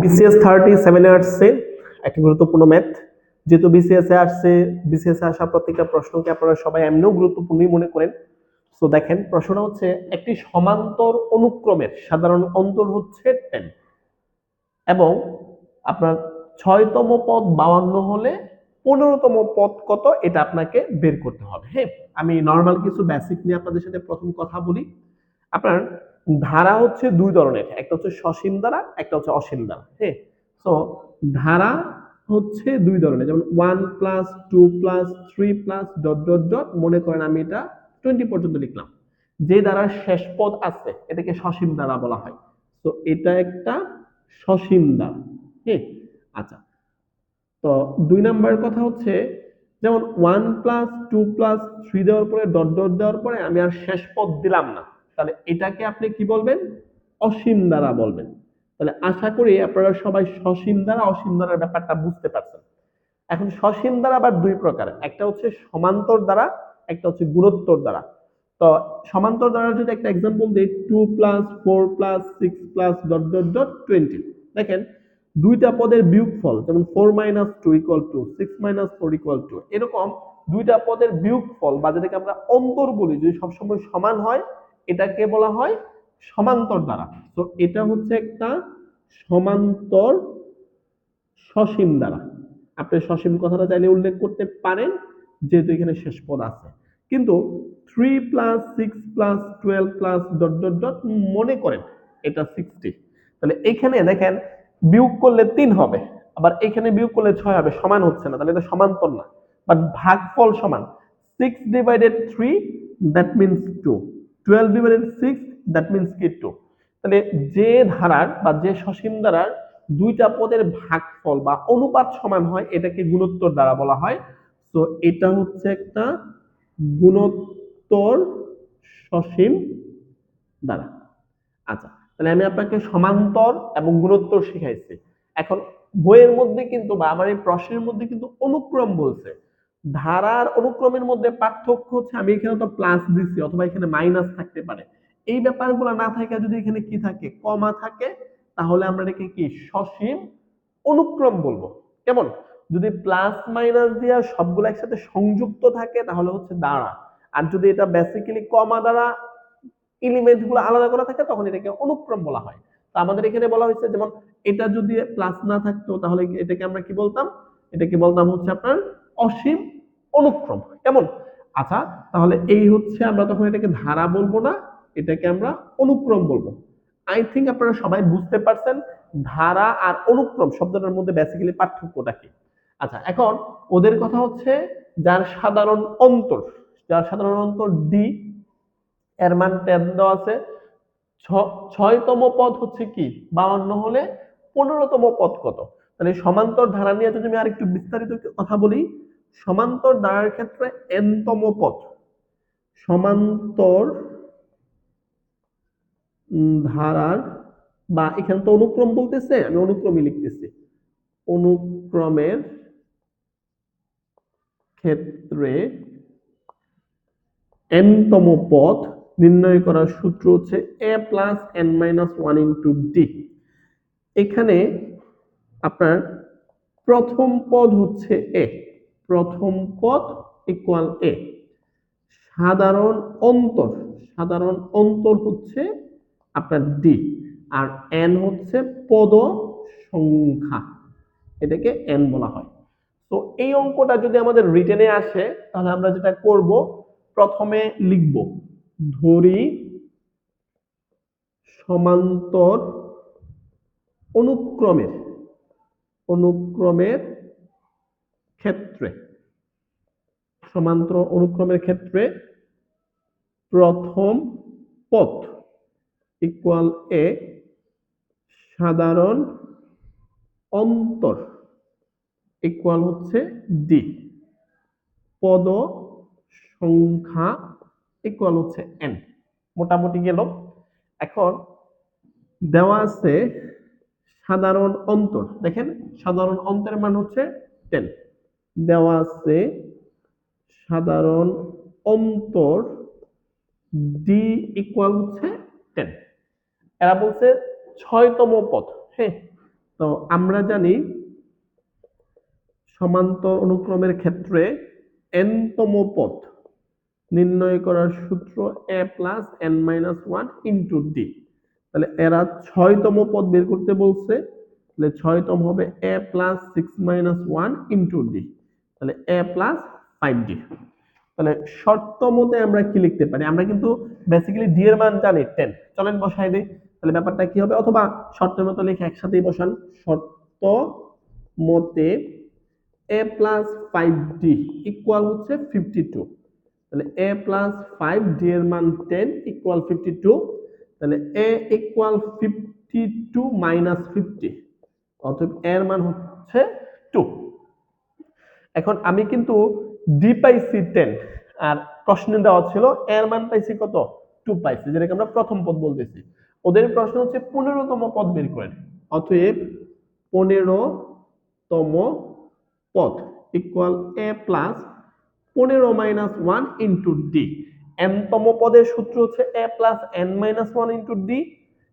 BCS 37 আসছে একটা গুরুত্বপূর্ণ ম্যাথ। যেহেতু বিসিএস এ আসছে, বিসিএস এ আসা প্রত্যেকটা প্রশ্নকে আপনারা সবাই এমনিও গুরুত্বপূর্ণই মনে করেন। তো দেখেন প্রশ্নটা হচ্ছে একটি সমান্তর অনুক্রমের সাধারণ অন্তর হচ্ছে 10 এবং আপনার 6তম পদ 52 হলে 15তম পদ কত এটা আপনাকে বের করতে হবে। হ্যাঁ, আমি নর্মাল কিছু বেসিক নিয়ে আপনাদের সাথে প্রথম কথা বলি। আপনার ধারা হচ্ছে দুই ধরনের, একটা হচ্ছে সসীম ধারা, একটা হচ্ছে অসীম ধারা। হ্যাঁ, তো ধারা হচ্ছে দুই ধরনের, যেমন 1 plus 2 plus 3 plus dot dot dot, মনে করেন আমি এটা 20 পর্যন্ত লিখলাম। যে ধারার শেষ পদ আছে এটাকে সসীম ধারা বলা হয়। তো এটা একটা সসীম ধারা। হ্যাঁ, আচ্ছা। তো 2 নাম্বার কথা হচ্ছে যেমন 1 প্লাস 2 প্লাস 3 দেওয়ার পরে ডট ডট দেওয়ার পরে আমি আর শেষ পদ দিলাম না, তাহলে এটাকে আপনি কি বলবেন? অসীম দ্বারা বলবেন। তাহলে আশা করি আপনারা সবাই সসীম দ্বারা অসীম দ্বারার ব্যাপারটা বুঝতে পারছেন। এখন সসীম দ্বারা আবার দুই প্রকার, একটা হচ্ছে সমান্তর দ্বারা, একটা হচ্ছে গুণোত্তর দ্বারা। তো সমান্তর দ্বারা যদি একটা এক্সাম্পল দিই, 2 plus 4 plus 6 plus dot dot dot 20। দেখেন দুইটা পদের বিয়োগফল, যেমন 4 minus 2 equal to 6 minus 4 equal to, এরকম দুইটা পদের বিয়োগফল বা যেটাকে আমরা অন্তর বলি যদি সবসময় সমান হয় এটাকে বলা হয় সমান্তর দ্বারা। তো এটা হচ্ছে একটা সমান্তর সসীম দ্বারা। আপনি সসীম কথাটা চাইলে উল্লেখ করতে পারেন যেহেতু এখানে শেষ পদ আছে। কিন্তু 3 plus 6 plus 12 plus dot dot dot, মনে করেন এটা 60, তাহলে এখানে দেখেন বিয়োগ করলে 3 হবে, আবার এখানে বিয়োগ করলে 6 হবে, সমান হচ্ছে না, তাহলে এটা সমান্তর না। বাট ভাগফল সমান। 6 divided 3 that means 2, 12 divided 6 that means কি 2। তাহলে যে ধারার বা যে সসীম ধারার দুইটা পদের ভাগফল বা অনুপাত সমান হয় এটাকে গুণোত্তর দ্বারা বলা হয়। তো এটা হচ্ছে একটা গুণোত্তর সসীম দ্বারা। আচ্ছা, তাহলে আমি আপনাকে সমান্তর এবং গুণোত্তর শিখাইছি। এখন বইয়ের মধ্যে কিন্তু বা আমার এই প্রশ্নের মধ্যে কিন্তু অনুক্রম বলছে। ধারার অনুক্রমের মধ্যে পার্থক্য হচ্ছে আমি এখানে তো প্লাস দিছি অথবা এখানে মাইনাস থাকতে পারে, এই ব্যাপারগুলো না থাকে যদি এখানে কি থাকে কমা থাকে, তাহলে আমরা এটাকে কি সসীম অনুক্রম বলবো। কেমন? যদি প্লাস মাইনাস দিয়া সবগুলো একসাথে সংযুক্ত থাকে তাহলে হচ্ছে দ্বারা, আর যদি এটা বেসিক্যালি কমা দ্বারা এলিমেন্ট গুলো আলাদা করা থাকে তখন এটাকে অনুক্রম বলা হয়। তো আমাদের এখানে বলা হয়েছে যেমন এটা যদি প্লাস না থাকতো তাহলে এটাকে আমরা কি বলতাম? এটাকে বলতাম হচ্ছে আপনার অসীম অনুক্রম। কেমন? আচ্ছা, তাহলে এই হচ্ছে আমরা তখন এটাকে ধারা বলবো না, এটাকে আমরা অনুক্রম বলবো। আই থিঙ্ক আপনারা সবাই বুঝতে পারছেন ধারা আর অনুক্রম শব্দটার মধ্যে বেসিক্যালি পার্থক্যটা কি। আচ্ছা, এখন ওদের কথা হচ্ছে যার সাধারণ অন্তর, যার সাধারণ অন্তর ডি, এর মান 10 দেওয়া আছে। 6তম পদ হচ্ছে কি 52 হলে 15তম পদ কত। তাহলে সমান্তর ধারা নিয়ে যদি আমি আরেকটু বিস্তারিত কথা বলি, সমান্তর ধারার ক্ষেত্রে nতম পদ, সমান্তর ধারার বা এখানে তো অনুক্রম বলতেছে, আমি অনুক্রমই লিখতেছি, অনুক্রমের ক্ষেত্রে nতম পদ নির্ণয় করার সূত্র হচ্ছে a plus n minus 1 into D. এখানে আপনার প্রথম পদ হচ্ছে এ, প্রথম পদ ইকুয়াল এ, সাধারণ অন্তর, সাধারণ অন্তর হচ্ছে আপনার ডি, আর এন হচ্ছে পদ সংখ্যা, এটাকে এন বলা হয়। তো এই অঙ্কটা যদি আমাদের রিটেনে আসে তাহলে আমরা যেটা করব প্রথমে লিখব ধরি সমান্তর অনুক্রমের, অনুক্রমের ক্ষেত্রে, সমান্তর অনুক্রমের ক্ষেত্রে প্রথম পদ ইকুয়াল এ, সাধারণ অন্তর ইকুয়াল হচ্ছে ডি, পদ সংখ্যা ইকুয়াল হচ্ছে এন। মোটামুটি গেল। এখন দেওয়া আছে সাধারণ অন্তর, দেখেন সাধারণ অন্তরের মান হচ্ছে 10, দেওয়া আছে সাধারণ অন্তর ডি ইকুয়াল হচ্ছে 10। এরা বলছে 6তম পদ। হ্যাঁ, তো আমরা জানি সমান্তর অনুক্রমের ক্ষেত্রে nতম পদ নির্ণয় করার সূত্র a plus n minus one into D. তাহলে এরা 6তম পদ বের করতে বলছে, তাহলে 6তম হবে a plus six minus one into D, তাহলে a প্লাস 5d। তাহলে শর্তমতে আমরা কি লিখতে পারি? আমরা কিন্তু বেসিক্যালি ডি এর মান জানি 10, চলেন বসাই দেই। তাহলে ব্যাপারটা কি হবে, অথবা শর্তের মতো লিখে একসাথেই বসান। শর্ত মতে a প্লাস 5d ইকুয়াল হচ্ছে 52। তাহলে a প্লাস 5d এর মান 10 ইকুয়াল 52। তাহলে a ইকুয়াল 52 মাইনাস 50, অতএব এর মান হচ্ছে 2। এখন আমি কিন্তু ডি পাইছি 10, আর প্রশ্নে দেওয়া ছিল এর মান পাইছি কত, 2 পাইছি, যেটাকে আমরা প্রথম পদ বলতেছি। ওদের প্রশ্ন হচ্ছে 15তম পদ বের করেন, অতএব 15তম পদ equal a plus 15 minus 1 into d. nতম পদের সূত্র হচ্ছে a plus n minus 1 into d.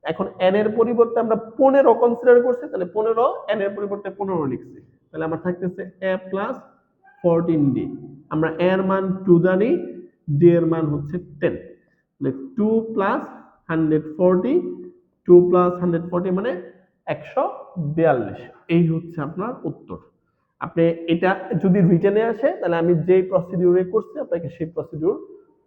এখন n এর পরিবর্তে আমরা 15 কনসিডার করছি, তাহলে 15 n এর পরিবর্তে 15 লিখছি। তাহলে আমার থাকতেছে a প্লাস 14d। আমরা a এর মান 2 জানি, d এর মান হচ্ছে 10। তাহলে 2 প্লাস 140, 2 প্লাস 140 মানে 142। এই হচ্ছে আপনার উত্তর। আপনি এটা যদি রিটেনে আসে, তাহলে আমি যে প্রসিডিউরে করছি আপনাকে সেই প্রসিডিউর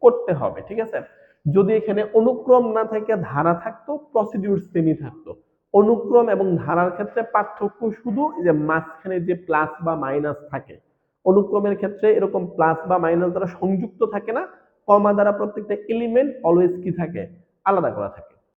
করতে হবে, ঠিক আছে? যদি এখানে অনুক্রম না থাকে ধারা থাকতো, প্রসিডিউর সেমই থাকতো। অনুক্রম এবং ধারার ক্ষেত্রে পার্থক্য শুধু যে মাঝখানে যে প্লাস বা মাইনাস থাকে। অনুক্রমের ক্ষেত্রে এরকম প্লাস বা মাইনাস দ্বারা সংযুক্ত থাকে না, কমা দ্বারা প্রত্যেকটা এলিমেন্ট অলওয়েজ কি থাকে, আলাদা করা থাকে।